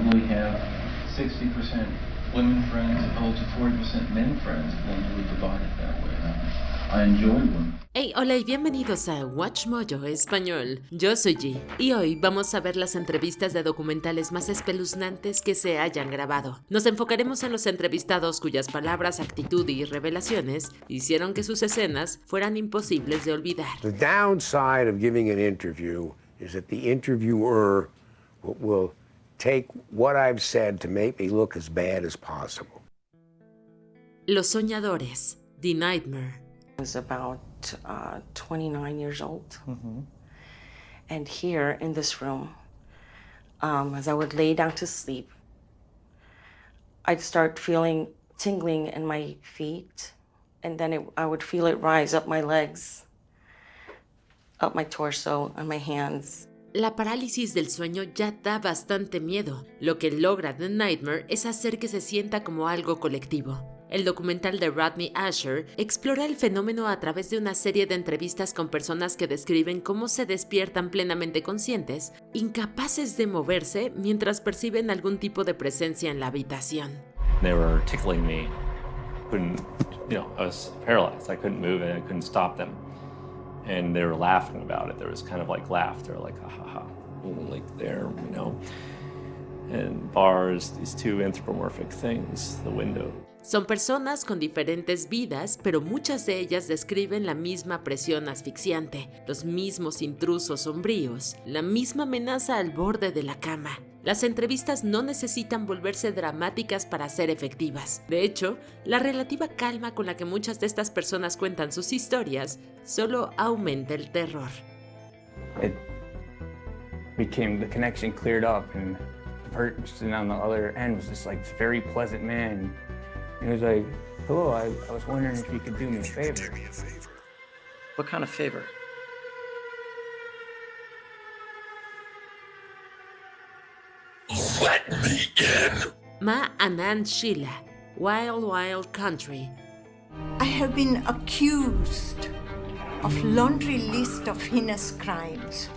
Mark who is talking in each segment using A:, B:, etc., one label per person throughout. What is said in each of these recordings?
A: probably have 60% women friends opposed to 40% men friends when we divide it that way. I enjoy women.
B: Hey, hola y bienvenidos a Watch Mojo Español. Yo soy G y hoy vamos a ver las entrevistas de documentales más espeluznantes que se hayan grabado. Nos enfocaremos en los entrevistados cuyas palabras, actitud y revelaciones hicieron que sus escenas fueran imposibles de olvidar.
C: The downside of giving an interview is that the interviewer will take what I've said to make me look as bad as possible.
B: Los soñadores, The Nightmare.
D: I was about 29 years old. And here in this room, as I would lay down to sleep, I'd start feeling tingling in my feet, and then I would feel it rise up my legs, up my torso, and my hands.
B: La parálisis del sueño ya da bastante miedo. Lo que logra The Nightmare es hacer que se sienta como algo colectivo. El documental de Rodney Asher explora el fenómeno a través de una serie de entrevistas con personas que describen cómo se despiertan plenamente conscientes, incapaces de moverse mientras perciben algún tipo de presencia en la habitación.
E: They were tickling me. I was paralyzed. I couldn't move and I couldn't stop them. And they were laughing about it. There was kind of like laughter, like ha ha ha, like there, And bars, these two anthropomorphic things, the window.
B: Son personas con diferentes vidas, pero muchas de ellas describen la misma presión asfixiante, los mismos intrusos sombríos, la misma amenaza al borde de la cama. Las entrevistas no necesitan volverse dramáticas para ser efectivas. De hecho, la relativa calma con la que muchas de estas personas cuentan sus historias solo aumenta el terror.
F: The connection cleared up, and the person on the other end was just like this very pleasant man. He was like, hello, I was wondering if you could do me a favor.
G: What kind of favor?
H: Let me in.
B: Ma Anand Sheila, Wild Wild Country.
I: I have been accused of laundry list of heinous crimes.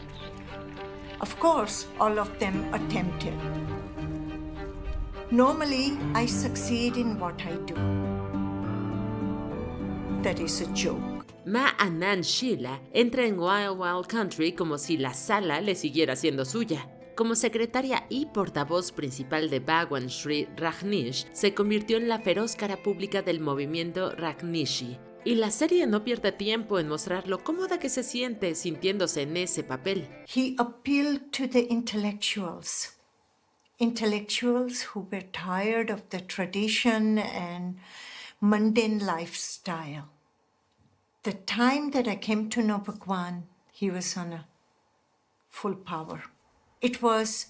I: Of course, all of them attempted. Normally, I succeed in what I do. That is a joke.
B: Ma Anand Sheila entra en Wild Wild Country como si la sala le siguiera siendo suya. Como secretaria y portavoz principal de Bhagwan Shree Rajneesh, se convirtió en la feroz cara pública del movimiento Rajneeshi. Y la serie no pierde tiempo en mostrar lo cómoda que se siente sintiéndose en ese papel.
I: He appealed to the intellectuals who were tired of the tradition and mundane lifestyle. The time that I came to know Bhagwan, he was on a full power. It was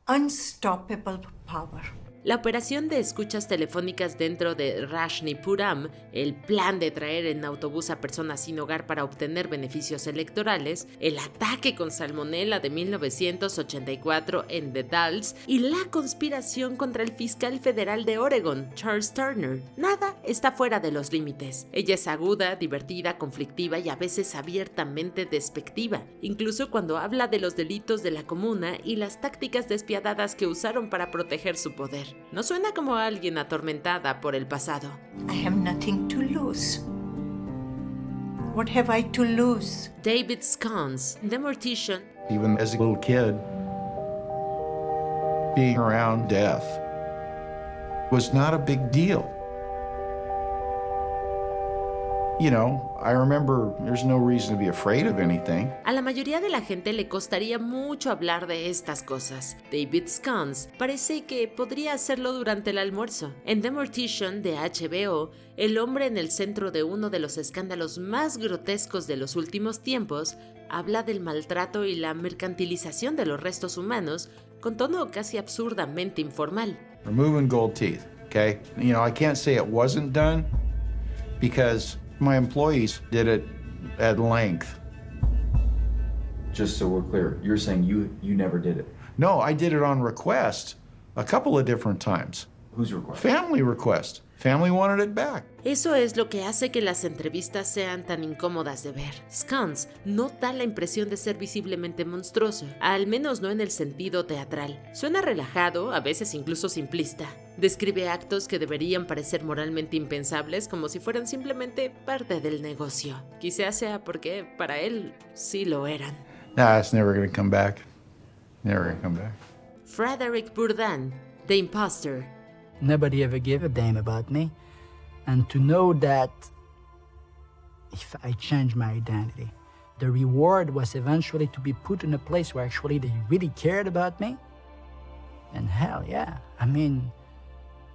I: unstoppable power.
B: La operación de escuchas telefónicas dentro de Rajneeshpuram, el plan de traer en autobús a personas sin hogar para obtener beneficios electorales, el ataque con salmonela de 1984 en The Dalles y la conspiración contra el fiscal federal de Oregon, Charles Turner. Nada está fuera de los límites. Ella es aguda, divertida, conflictiva y a veces abiertamente despectiva, incluso cuando habla de los delitos de la comuna y las tácticas despiadadas que usaron para proteger su poder. No suena como alguien atormentada por el pasado.
I: I have nothing to lose. What have I to lose?
B: David Scones, The Mortician.
J: Even as a little kid, being around death was not a big deal. I remember there's no reason to be afraid of anything.
B: A la mayoría de la gente le costaría mucho hablar de estas cosas. David Scones parece que podría hacerlo durante el almuerzo. En The Mortician de HBO, el hombre en el centro de uno de los escándalos más grotescos de los últimos tiempos habla del maltrato y la mercantilización de los restos humanos con tono casi absurdamente informal.
J: Removing gold teeth, okay? I can't say it wasn't done because my employees did it at length.
K: Just so we're clear, you're saying you never did it?
J: No, I did it on request a couple of different times.
K: Whose request?
J: Family request. Family wanted it back.
B: Eso es lo que hace que las entrevistas sean tan incómodas de ver. Scans no da la impresión de ser visiblemente monstruoso, al menos no en el sentido teatral. Suena relajado, a veces incluso simplista. Describe actos que deberían parecer moralmente impensables como si fueran simplemente parte del negocio. Quizás sea porque para él sí lo eran.
J: Nah, it's never gonna come back. Never gonna come back.
B: Frederick Bourdin, The Imposter.
H: Nobody ever gave a damn about me. And to know that if I changed my identity, the reward was eventually to be put in a place where actually they really cared about me. And hell yeah, I mean,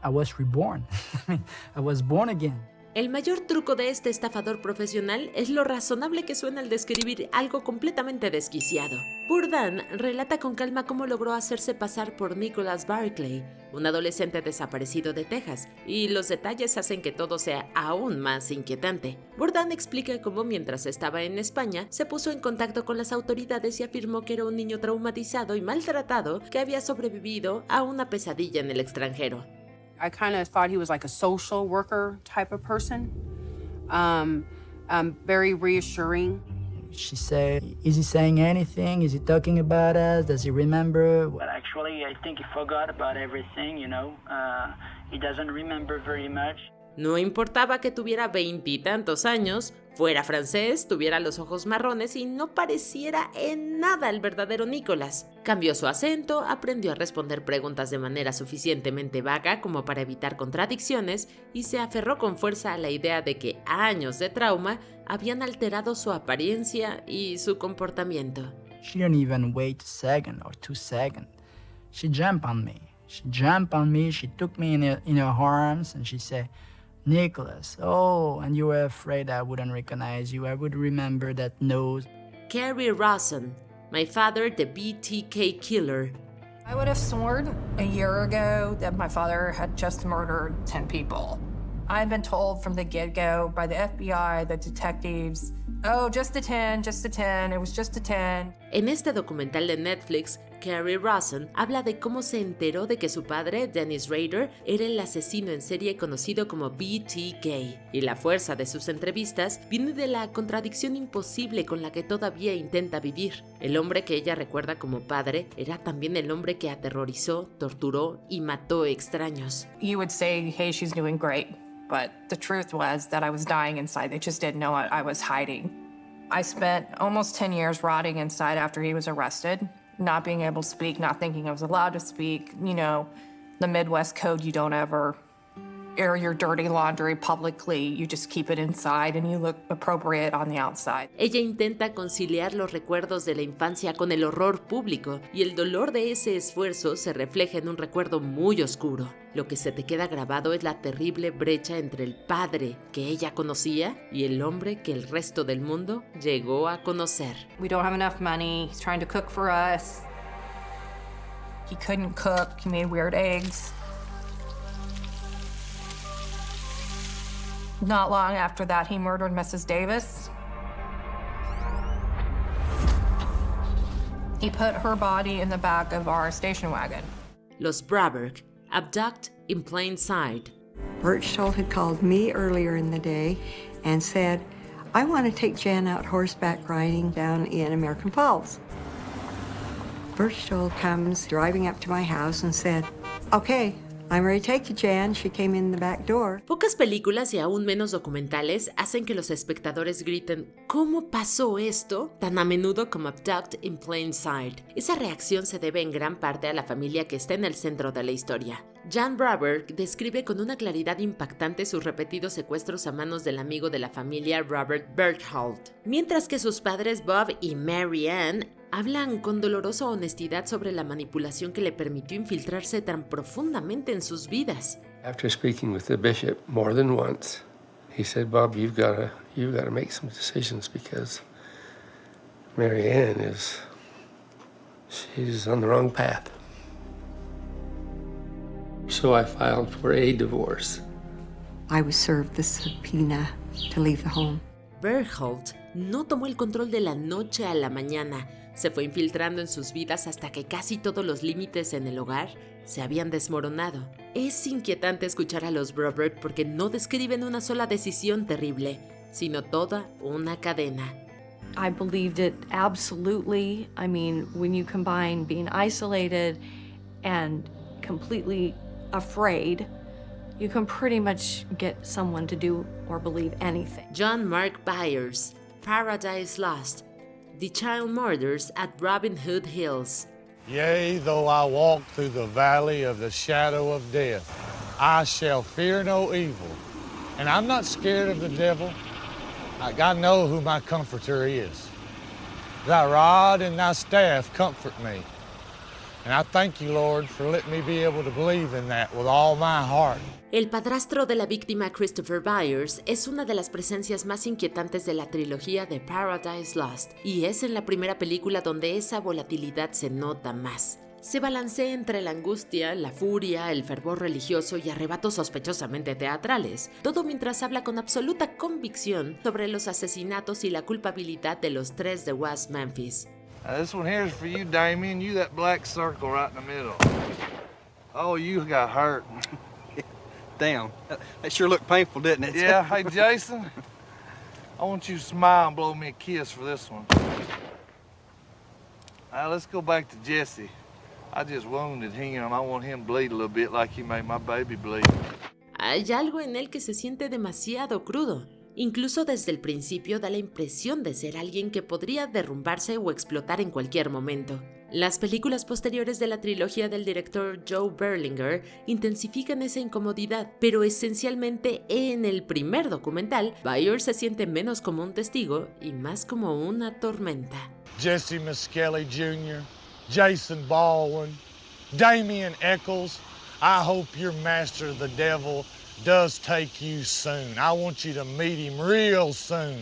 H: I was reborn. I was born again.
B: El mayor truco de este estafador profesional es lo razonable que suena al describir algo completamente desquiciado. Bourdin relata con calma cómo logró hacerse pasar por Nicholas Barclay, un adolescente desaparecido de Texas, y los detalles hacen que todo sea aún más inquietante. Bourdin explica cómo mientras estaba en España se puso en contacto con las autoridades y afirmó que era un niño traumatizado y maltratado que había sobrevivido a una pesadilla en el extranjero.
L: I kind of thought he was like a social worker type of person. Very reassuring.
H: She said, is he saying anything? Is he talking about us? Does he remember?
M: But actually, I think he forgot about everything, you know. He doesn't remember very much.
B: No importaba que tuviera 20 y tantos años, fuera francés, tuviera los ojos marrones y no pareciera en nada el verdadero Nicholas. Cambió su acento, aprendió a responder preguntas de manera suficientemente vaga como para evitar contradicciones y se aferró con fuerza a la idea de que años de trauma habían alterado su apariencia y su comportamiento.
H: She didn't even wait a second or 2 seconds. She jumped on me. She took me in her arms and she said, Nicholas, oh, and you were afraid I wouldn't recognize you. I would remember that nose.
B: Carrie Rawson, My Father the BTK Killer.
N: I would have sworn a year ago that my father had just murdered 10 people. I'd been told from the get-go by the FBI, the detectives, oh, just a 10, it was just a 10.
B: En este documental de Netflix, Carrie Rawson habla de cómo se enteró de que su padre, Dennis Rader, era el asesino en serie conocido como BTK, y la fuerza de sus entrevistas viene de la contradicción imposible con la que todavía intenta vivir. El hombre que ella recuerda como padre era también el hombre que aterrorizó, torturó y mató extraños.
N: You would say, hey, she's doing great. But the truth was that I was dying inside. They just didn't know I was hiding. I spent almost 10 years rotting inside after he was arrested, not being able to speak, not thinking I was allowed to speak. You know, the Midwest code, you don't ever air your dirty laundry publicly. You just keep it inside and you look appropriate on the outside.
B: Ella intenta conciliar los recuerdos de la infancia con el horror público y el dolor de ese esfuerzo se refleja en un recuerdo muy oscuro. Lo que se te queda grabado es la terrible brecha entre el padre que ella conocía y el hombre que el resto del mundo llegó a conocer.
N: We don't have enough money. He's trying to cook for us. He couldn't cook. He made weird eggs. Not long after that, he murdered Mrs. Davis. He put her body in the back of our station wagon.
B: Los Braberg, Abduct in Plain Sight.
O: Berchtold had called me earlier in the day and said, I want to take Jan out horseback riding down in American Falls. Berchtold comes driving up to my house and said, okay, I'm ready to take you, Jan. She came in the back door.
B: Pocas películas y aún menos documentales hacen que los espectadores griten ¿cómo pasó esto? Tan a menudo como Abduct in Plain Sight. Esa reacción se debe en gran parte a la familia que está en el centro de la historia. Jan Braberg describe con una claridad impactante sus repetidos secuestros a manos del amigo de la familia Robert Berthold, mientras que sus padres Bob y Mary Ann hablan con dolorosa honestidad sobre la manipulación que le permitió infiltrarse tan profundamente en sus vidas.
P: After speaking with the bishop more than once, he said, Bob, you've got to make some decisions because Mary Ann she's on the wrong path. So I filed for a divorce.
O: I was served the subpoena to leave the home.
B: Berthold no tomó el control de la noche a la mañana. se fue infiltrando en sus vidas hasta que casi todos los límites en el hogar se habían desmoronado. Es inquietante escuchar a los Robert porque no describen una sola decisión terrible, sino toda una cadena.
Q: I believed it absolutely. I mean, when you combine being isolated and completely afraid, you can pretty much get someone to do or believe anything.
B: John Mark Byers, Paradise Lost, The Child Murders at Robin Hood Hills.
R: Yea, though I walk through the valley of the shadow of death, I shall fear no evil. And I'm not scared of the devil. I know who my comforter is. Thy rod and thy staff comfort me. And I thank you, Lord, for letting me be able to believe in that with all my heart.
B: El padrastro de la víctima, Christopher Byers, es una de las presencias más inquietantes de la trilogía de Paradise Lost, y es en la primera película donde esa volatilidad se nota más. Se balancea entre la angustia, la furia, el fervor religioso y arrebatos sospechosamente teatrales, todo mientras habla con absoluta convicción sobre los asesinatos y la culpabilidad de los tres de West Memphis.
R: This one here's for you, Damien. You that black circle right in the middle. Oh, you got hurt.
G: Damn, that sure looked painful, didn't it?
R: Yeah, hey, Jason. I want you to smile and blow me a kiss for this one. Now, let's go back to Jesse. I just wounded him. I want him to bleed a little bit like he made my baby bleed.
B: Hay algo en él que se siente demasiado crudo. Incluso desde el principio da la impresión de ser alguien que podría derrumbarse o explotar en cualquier momento. Las películas posteriores de la trilogía del director Joe Berlinger intensifican esa incomodidad, pero esencialmente en el primer documental, Byers se siente menos como un testigo y más como una tormenta.
R: Jesse Miskelly Jr., Jason Baldwin, Damien Eccles, I hope your master, the devil, does take you soon. I want you to meet him real soon.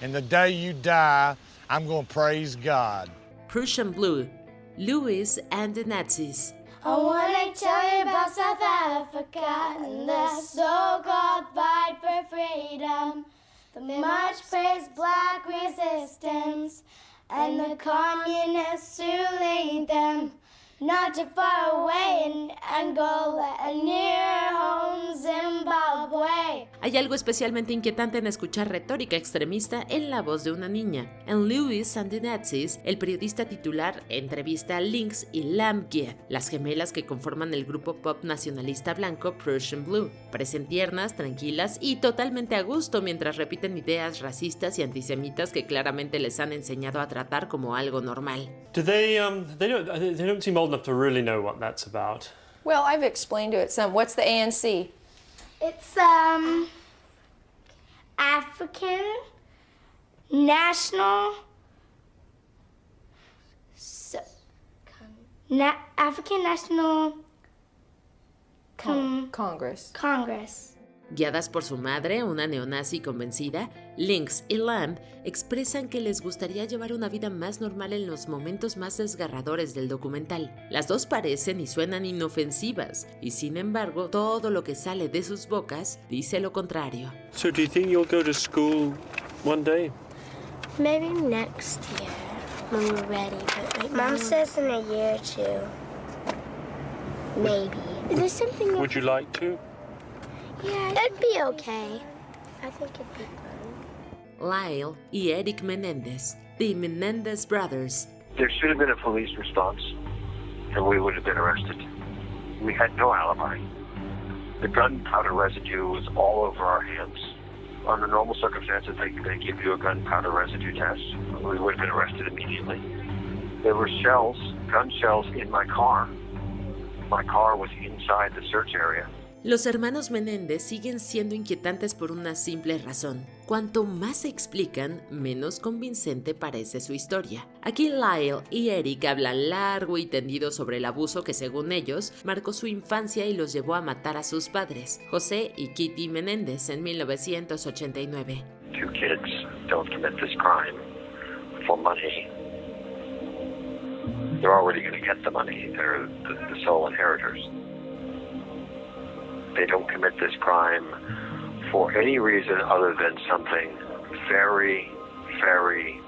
R: And the day you die, I'm going to praise God.
B: Prussian Blue, Lewis and the Nazis.
S: I wanna tell you about South Africa and the so-called fight for freedom, the much praised black resistance, and the communists who lead them. Not too far away in Angola and near home Zimbabwe.
B: Hay algo especialmente inquietante en escuchar retórica extremista en la voz de una niña. En Lewis and the Nazis, el periodista titular entrevista a Lynx y Lamb Gibb, las gemelas que conforman el grupo pop nacionalista blanco Prussian Blue. Parecen tiernas, tranquilas y totalmente a gusto mientras repiten ideas racistas y antisemitas que claramente les han enseñado a tratar como algo normal.
T: Do they don't seem old enough to really know what that's about.
U: Well, I've explained to it some. What's the ANC?
S: It's African National African National Congress.
B: Guiadas por su madre, una neonazi convencida, Lynx y Lamb expresan que les gustaría llevar una vida más normal en los momentos más desgarradores del documental. Las dos parecen y suenan inofensivas, y sin embargo, todo lo que sale de sus bocas dice lo contrario.
T: So do you think you'll go to school one day?
S: Maybe next year when we're ready, but Mom says in a year or two. Maybe. Is there something?
T: Would you like to?
S: Yeah, it'd be okay. I think it'd be fun.
B: Lyle y Eric Menendez, the Menendez brothers.
V: There should have been a police response, and we would have been arrested. We had no alibi. The gunpowder residue was all over our hands. Under normal circumstances, they give you a gunpowder residue test. We would have been arrested immediately. There were shells, gun shells in my car. My car was inside the search area.
B: Los hermanos Menéndez siguen siendo inquietantes por una simple razón. Cuanto más se explican, menos convincente parece su historia. Aquí Lyle y Eric hablan largo y tendido sobre el abuso que, según ellos, marcó su infancia y los llevó a matar a sus padres, José y Kitty Menéndez, en 1989.
V: Two kids don't commit this crime for money. They're already going to get the money. They're the sole inheritors. They don't commit this crime for any reason other than something very, very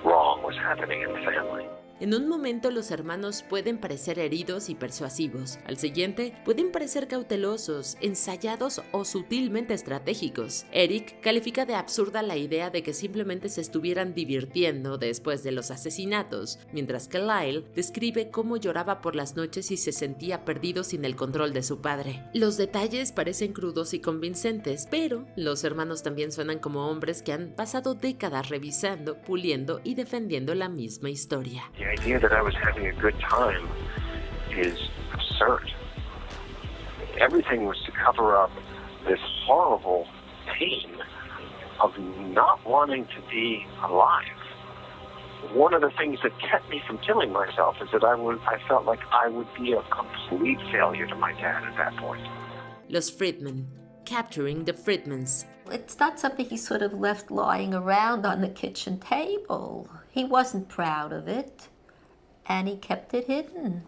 V: wrong was happening in the family.
B: En un momento los hermanos pueden parecer heridos y persuasivos, al siguiente pueden parecer cautelosos, ensayados o sutilmente estratégicos. Eric califica de absurda la idea de que simplemente se estuvieran divirtiendo después de los asesinatos, mientras que Lyle describe cómo lloraba por las noches y se sentía perdido sin el control de su padre. Los detalles parecen crudos y convincentes, pero los hermanos también suenan como hombres que han pasado décadas revisando, puliendo y defendiendo la misma historia.
V: The idea that I was having a good time is absurd. Everything was to cover up this horrible pain of not wanting to be alive. One of the things that kept me from killing myself is that I felt like I would be a complete failure to my dad at that point.
B: Los Friedman. Capturing the Friedmans.
A: It's not something he sort of left lying around on the kitchen table. He wasn't proud of it. And he kept it hidden.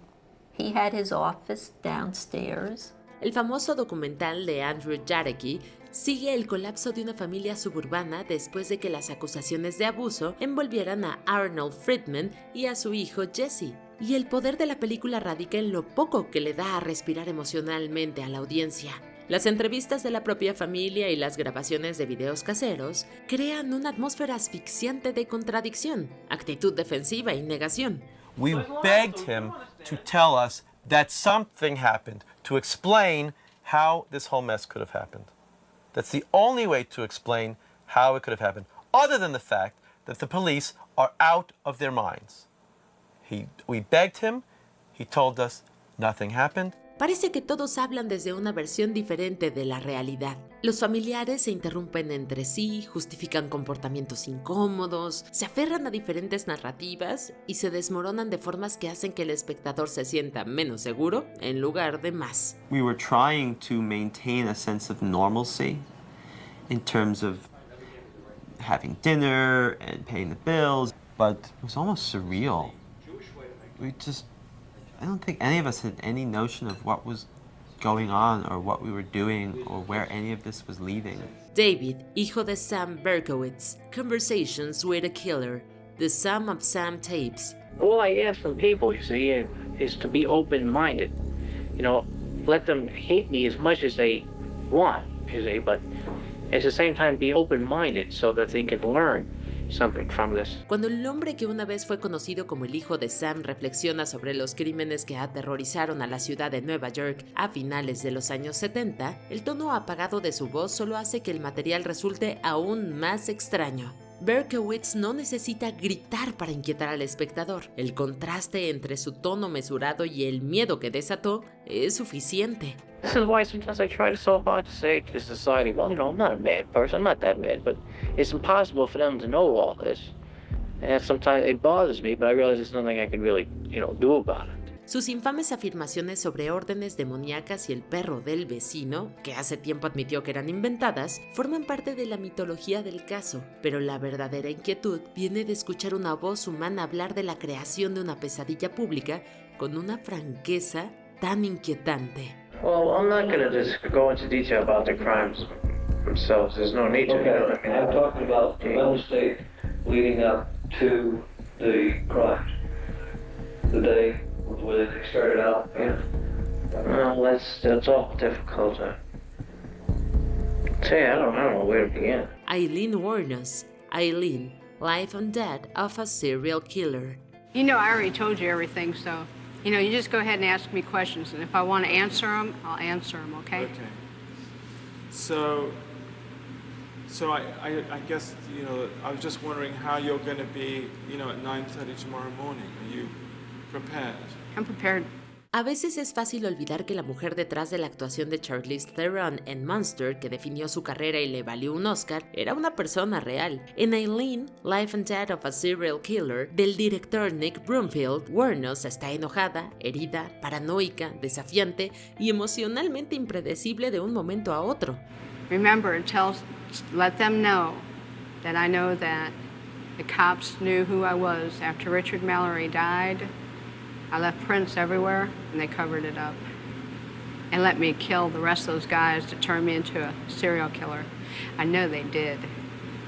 A: He had his office downstairs.
B: El famoso documental de Andrew Jarecki sigue el colapso de una familia suburbana después de que las acusaciones de abuso envolvieran a Arnold Friedman y a su hijo Jesse. Y el poder de la película radica en lo poco que le da a respirar emocionalmente a la audiencia. Las entrevistas de la propia familia y las grabaciones de videos caseros crean una atmósfera asfixiante de contradicción, actitud defensiva y negación.
C: We begged him to tell us that something happened, to explain how this whole mess could have happened. That's the only way to explain how it could have happened, other than the fact that the police are out of their minds. We begged him, he told us nothing happened.
B: Parece que todos hablan desde una versión diferente de la realidad. Los familiares se interrumpen entre sí, justifican comportamientos incómodos, se aferran a diferentes narrativas y se desmoronan de formas que hacen que el espectador se sienta menos seguro en lugar de más.
C: We were trying to maintain a sense of normalcy in terms of having dinner and paying the bills, but it was almost surreal. I don't think any of us had any notion of what was going on or what we were doing or where any of this was leading.
B: David, hijo de Sam Berkowitz, Conversations with a Killer, The Sum of Sam Tapes.
W: All I ask from people, you see, is to be open-minded. You know, let them hate me as much as they want, you see, but at the same time be open-minded so that they can learn something from this.
B: Cuando el hombre que una vez fue conocido como el hijo de Sam reflexiona sobre los crímenes que aterrorizaron a la ciudad de Nueva York a finales de los años 70, el tono apagado de su voz solo hace que el material resulte aún más extraño. Berkowitz no necesita gritar para inquietar al espectador. El contraste entre su tono mesurado y el miedo que desató es suficiente.
W: This is why sometimes I try so hard to say to society, well, you know, I'm not a bad person, I'm not that bad, but it's impossible for them to know all this. And sometimes it bothers me, but I realize there's nothing I can really, do about it.
B: Sus infames afirmaciones sobre órdenes demoníacas y el perro del vecino, que hace tiempo admitió que eran inventadas, forman parte de la mitología del caso, pero la verdadera inquietud viene de escuchar una voz humana hablar de la creación de una pesadilla pública con una franqueza tan inquietante.
W: Well, I'm not going to just go into detail about the crimes themselves. There's no need to.
X: Okay. I'm talking about the mental state leading up to the crimes. The day where they started out.
W: Yeah. Well, that's all difficult. I don't know where to begin.
B: Eileen Wuornos. Eileen, Life and Death of a Serial Killer.
L: You know, I already told you everything, so, you just go ahead and ask me questions, and if I want to answer them, I'll answer them, okay?
Y: Okay. So I guess, I was just wondering how you're going to be, at 9:30 tomorrow morning. Are you prepared?
L: I'm prepared.
B: A veces es fácil olvidar que la mujer detrás de la actuación de Charlize Theron en Monster, que definió su carrera y le valió un Oscar, era una persona real. En Eileen, Life and Death of a Serial Killer, del director Nick Broomfield, Wuornos está enojada, herida, paranoica, desafiante y emocionalmente impredecible de un momento a otro.
L: Remember, let them know that I know that the cops knew who I was after Richard Mallory died. I left prints everywhere, and they covered it up. And let me kill the rest of those guys to turn me into a serial killer. I know they did,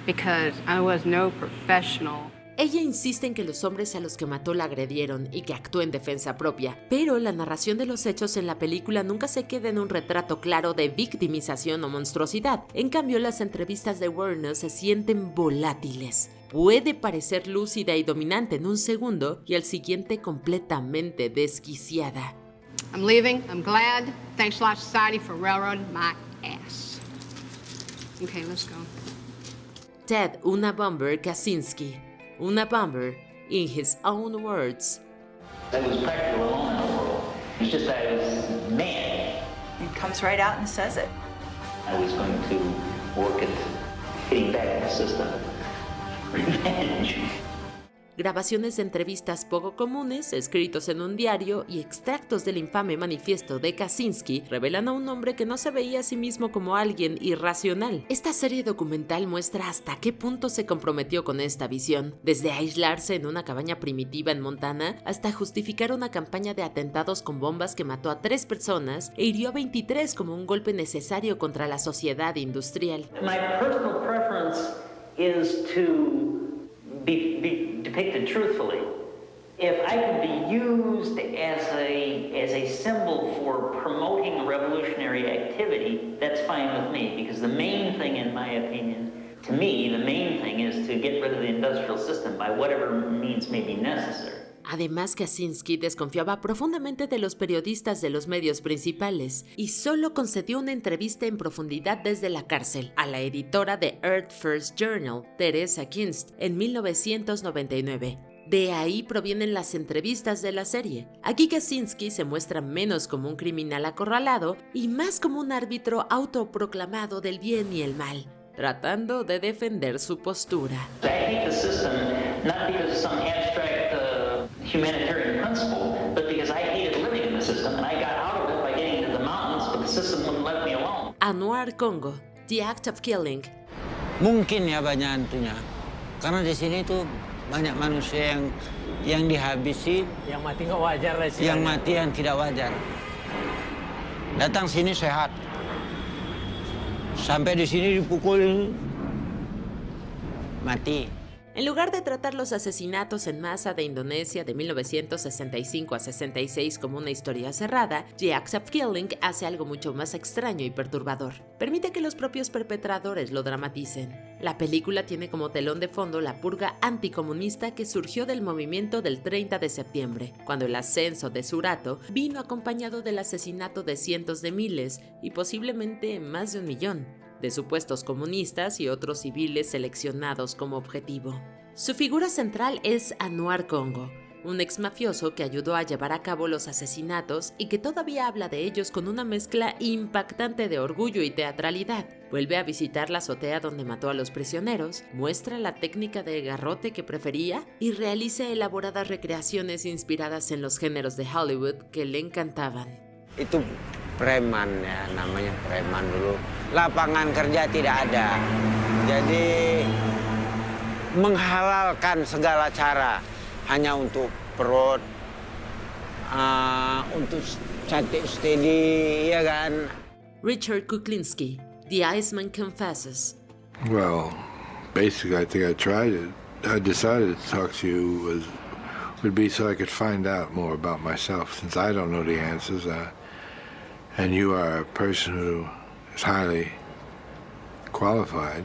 L: because I was no professional.
B: Ella insiste en que los hombres a los que mató la agredieron y que actuó en defensa propia, pero la narración de los hechos en la película nunca se queda en un retrato claro de victimización o monstruosidad. En cambio, las entrevistas de Werner se sienten volátiles. Puede parecer lúcida y dominante en un segundo y al siguiente completamente desquiciada.
L: I'm leaving. I'm glad. Thanks a lot, society, for railroading my ass. Okay, let's go.
B: Ted Unabomber Kaczynski. Unabomber, in his own words.
D: I was practically alone in the world. It's just I was mad.
E: He comes right out and says it.
D: I was going to work at hitting back in the system. Revenge.
B: Grabaciones de entrevistas poco comunes, escritos en un diario y extractos del infame manifiesto de Kaczynski revelan a un hombre que no se veía a sí mismo como alguien irracional. Esta serie documental muestra hasta qué punto se comprometió con esta visión, desde aislarse en una cabaña primitiva en Montana hasta justificar una campaña de atentados con bombas que mató a 3 personas e hirió a 23 como un golpe necesario contra la sociedad industrial.
D: My personal preference is to be depicted truthfully. If I could be used as a symbol for promoting a revolutionary activity, that's fine with me, because the main thing, in my opinion, to me, the main thing is to get rid of the industrial system by whatever means may be necessary.
B: Además, Kaczynski desconfiaba profundamente de los periodistas de los medios principales y solo concedió una entrevista en profundidad desde la cárcel a la editora de Earth First Journal, Teresa Kinst, en 1999. De ahí provienen las entrevistas de la serie. Aquí Kaczynski se muestra menos como un criminal acorralado y más como un árbitro autoproclamado del bien y el mal, tratando de defender su postura.
D: I hate the system not because of some abstract humanitarian principle, but because I hated living in the system and I got out of it by getting into the mountains, but the system wouldn't let me alone.
B: Anwar Congo, The Act of Killing.
F: Mungkin ya banyak hantunya, karena di sini tuh banyak manusia yang dihabisi, yang mati nggak wajar lah sih. Yang mati yang tidak wajar. Datang sini sehat, sampai di sini dipukul, mati.
B: En lugar de tratar los asesinatos en masa de Indonesia de 1965 a 66 como una historia cerrada, The Act of Killing hace algo mucho más extraño y perturbador. Permite que los propios perpetradores lo dramaticen. La película tiene como telón de fondo la purga anticomunista que surgió del movimiento del 30 de septiembre, cuando el ascenso de Suharto vino acompañado del asesinato de cientos de miles y posiblemente más de 1 millón. De supuestos comunistas y otros civiles seleccionados como objetivo. Su figura central es Anwar Congo, un ex mafioso que ayudó a llevar a cabo los asesinatos y que todavía habla de ellos con una mezcla impactante de orgullo y teatralidad. Vuelve a visitar la azotea donde mató a los prisioneros, muestra la técnica de garrote que prefería y realiza elaboradas recreaciones inspiradas en los géneros de Hollywood que le encantaban.
F: Itu preman ya, namanya preman dulu. Lapangan kerja tidak ada. Jadi menghalalkan segala cara hanya untuk perut, untuk cantik steady, ya kan?
B: Richard Kuklinski, The Iceman Confesses.
I: Well, basically I think I tried it. I decided to talk to you would be so I could find out more about myself, since I don't know the answers. And you are a person who is highly qualified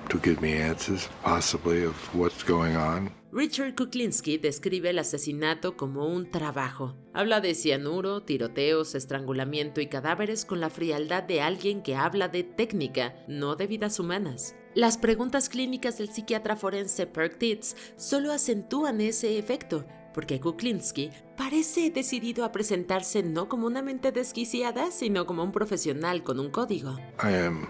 I: to give me answers, possibly, of what's going on.
B: Richard Kuklinski describe el asesinato como un trabajo. Habla de cianuro, tiroteos, estrangulamiento y cadáveres con la frialdad de alguien que habla de técnica, no de vidas humanas. Las preguntas clínicas del psiquiatra forense Perk Titz solo acentúan ese efecto, porque Kuklinski parece decidido a presentarse no como una mente desquiciada, sino como un profesional con un código.
I: I am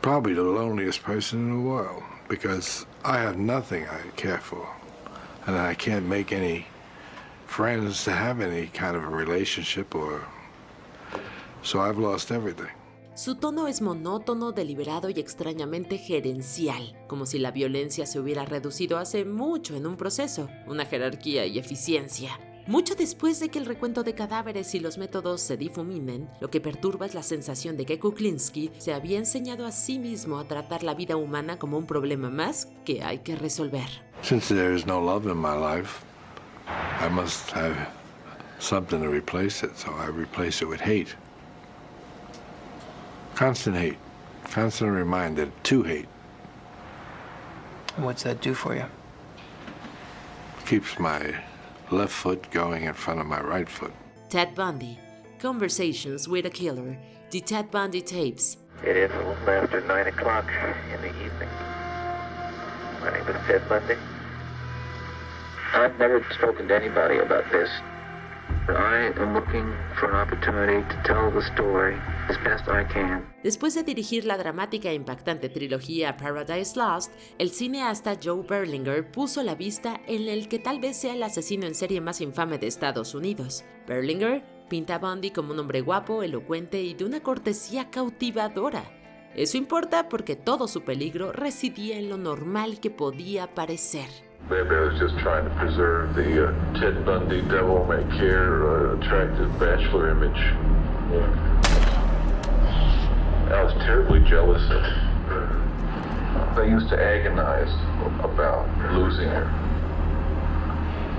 I: probably the loneliest person in the world, because I have nothing I care for, and I can't make any friends to have any kind of a relationship, so I've lost everything.
B: Su tono es monótono, deliberado y extrañamente gerencial, como si la violencia se hubiera reducido hace mucho en un proceso, una jerarquía y eficiencia. Mucho después de que el recuento de cadáveres y los métodos se difuminen, lo que perturba es la sensación de que Kuklinski se había enseñado a sí mismo a tratar la vida humana como un problema más que hay que resolver.
I: Since there is no love in my life, I must have something to replace it, so I replace it with hate. Constant hate. Constant reminder to hate.
H: And what's that do for you?
I: Keeps my left foot going in front of my right foot.
B: Ted Bundy, Conversations with a Killer, The Ted Bundy Tapes.
V: It is a little after 9 o'clock in the evening. My name is Ted Bundy. I've never spoken to anybody about this. I am looking for an opportunity to tell the story as best I can.
B: Después de dirigir la dramática e impactante trilogía Paradise Lost, el cineasta Joe Berlinger puso la vista en el que tal vez sea el asesino en serie más infame de Estados Unidos. Berlinger pinta a Bundy como un hombre guapo, elocuente y de una cortesía cautivadora. Eso importa porque todo su peligro residía en lo normal que podía parecer.
J: Maybe I was just trying to preserve the Ted Bundy devil may care attractive bachelor image. I was terribly jealous of her. I used to agonize about losing her.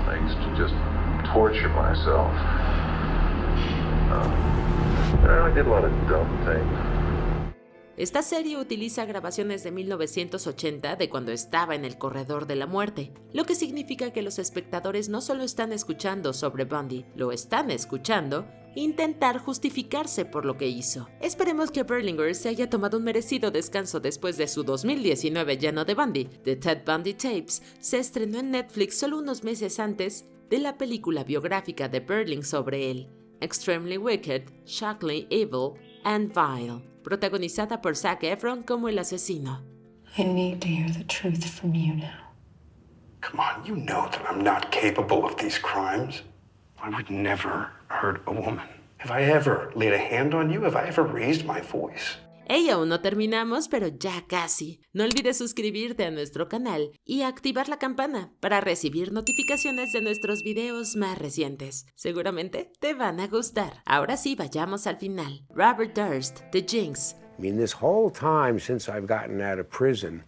J: I used to just torture myself. I did a lot of dumb things.
B: Esta serie utiliza grabaciones de 1980 de cuando estaba en el corredor de la muerte, lo que significa que los espectadores no solo están escuchando sobre Bundy, lo están escuchando intentar justificarse por lo que hizo. Esperemos que Berlinger se haya tomado un merecido descanso después de su 2019 lleno de Bundy. The Ted Bundy Tapes se estrenó en Netflix solo unos meses antes de la película biográfica de Berlinger sobre él, Extremely Wicked, Shockingly Evil and Vile, protagonizada por Zac Efron como el asesino.
K: I need to hear the truth from you now.
M: Come on, you know that I'm not capable of these crimes. I would never hurt a woman. Have I ever laid a hand on you? Have I ever raised my voice?
B: Hey, aún no terminamos, pero ya casi. No olvides suscribirte a nuestro canal y activar la campana para recibir notificaciones de nuestros videos más recientes. Seguramente te van a gustar. Ahora sí, vayamos al final. Robert Durst, The Jinx.
N: I mean, this whole time since I've gotten out of prison,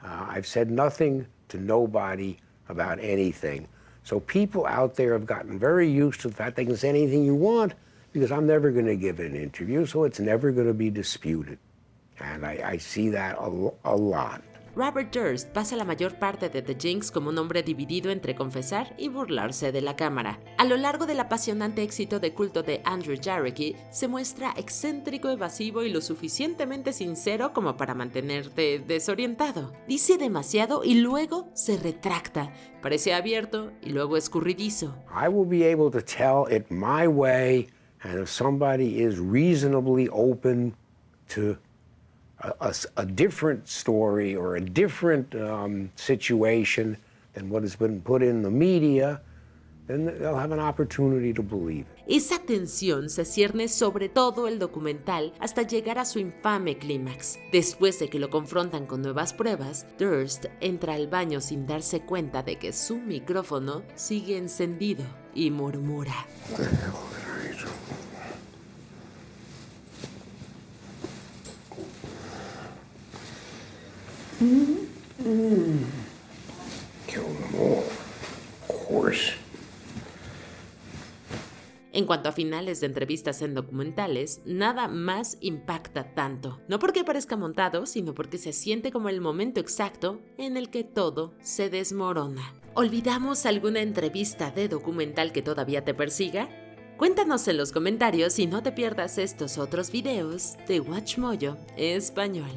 N: I've said nothing to nobody about anything. So people out there have gotten very used to the fact they can say anything you want, because I'm never going to give an interview, so it's never going to be disputed. And I see that a lot.
B: Robert Durst pasa la mayor parte de The Jinx como un hombre dividido entre confesar y burlarse de la cámara. A lo largo del apasionante éxito de culto de Andrew Jarecki, se muestra excéntrico, evasivo y lo suficientemente sincero como para mantenerte desorientado. Dice demasiado y luego se retracta. Parece abierto y luego escurridizo.
N: I will be able to tell it my way, and if somebody is reasonably open to a different story or a different situation than what has been put in the media, then they'll have an opportunity to believe it.
B: Esa tensión se cierne sobre todo el documental hasta llegar a su infame clímax. Después de que lo confrontan con nuevas pruebas, Durst entra al baño sin darse cuenta de que su micrófono sigue encendido y murmura.
N: Kill them all, of course.
B: En cuanto a finales de entrevistas en documentales, nada más impacta tanto. No porque parezca montado, sino porque se siente como el momento exacto en el que todo se desmorona. ¿Olvidamos alguna entrevista de documental que todavía te persiga? Cuéntanos en los comentarios y no te pierdas estos otros videos de WatchMojo Español.